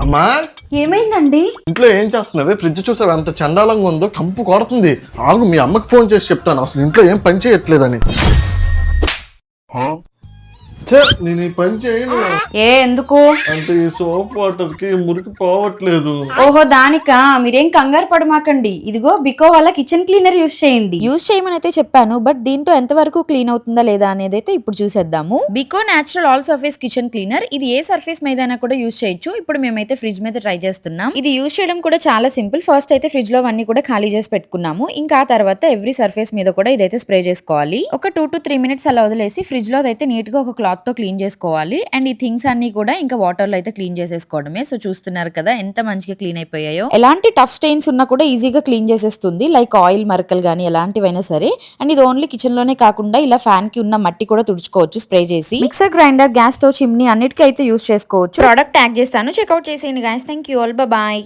అమ్మా ఏమైందండి? ఇంట్లో ఏం చేస్తున్నావే? ఫ్రిడ్జ్ చూసావు ఎంత చండాలంగా ఉందో, కంపు కొడుతుంది. ఆగు, మీ అమ్మకి ఫోన్ చేసి చెప్తాను అసలు ఇంట్లో ఏం పని చేయట్లేదని. నేను ఈ పని చేయను. ఎందుకు? అంటే ఈ సోప్ వాటర్ కి మురికి పోవట్లేదు. ఓహో దానికా? మీరేం కంగారు పడమాకండి. ఇదిగో బికో వాళ్ళ కిచెన్ క్లీనర్ యూస్ చేయండి. యూజ్ చేయమని అయితే చెప్పాను, బట్ దీంతో ఎంతవరకు క్లీన్ అవుతుందా లేదా అనేది అయితే ఇప్పుడు చూసేద్దాము. Biko natural all surface kitchen cleaner. ఇది ఏ సర్ఫేస్ మీద కూడా యూజ్ చేయొచ్చు. ఇప్పుడు మేమైతే ఫ్రిడ్జ్ మీద ట్రై చేస్తున్నాం. ఇది యూజ్ చేయడం కూడా చాలా సింపుల్. ఫస్ట్ అయితే ఫ్రిడ్జ్ లో అన్ని కూడా ఖాళీ చేసి పెట్టుకున్నాము. ఇంకా ఆ తర్వాత ఎవ్రీ సర్ఫేస్ మీద కూడా ఇదైతే స్ప్రే చేసుకోవాలి. ఒక 2 to 3 minutes అలా వదిలేసి ఫ్రిడ్జ్ లో అయితే నీట్ గా ఒక క్లాత్ తో క్లీన్ చేసుకోవాలి. అండ్ ఈ థింగ్స్ అన్ని కూడా ఇంకా వాటర్ లో అయితే క్లీన్ చేసేసుకోవడమే. సో చూస్తున్నారు కదా ఎంత మంచిగా క్లీన్ అయిపోయాయో. ఎలాంటి టఫ్ స్టెయిన్స్ ఉన్నా కూడా ఈజీగా క్లీన్ చేసేస్తుంది. లైక్ ఆయిల్ మరకలు గానీ ఎలాంటివైనా సరే. అండ్ ఇది ఓన్లీ కిచెన్ లోనే కాకుండా ఇలా ఫ్యాన్ కి ఉన్న మట్టి కూడా తుడుచుకోవచ్చు స్ప్రే చేసి. Mixer grinder, gas stove, chimney అన్నిటికీ అయితే యూస్ చేసుకోవచ్చు. ప్రోడక్ట్ ట్యాగ్ చేస్తాను, చెక్అౌట్ చేసేయండి guys. Thank you all, bye.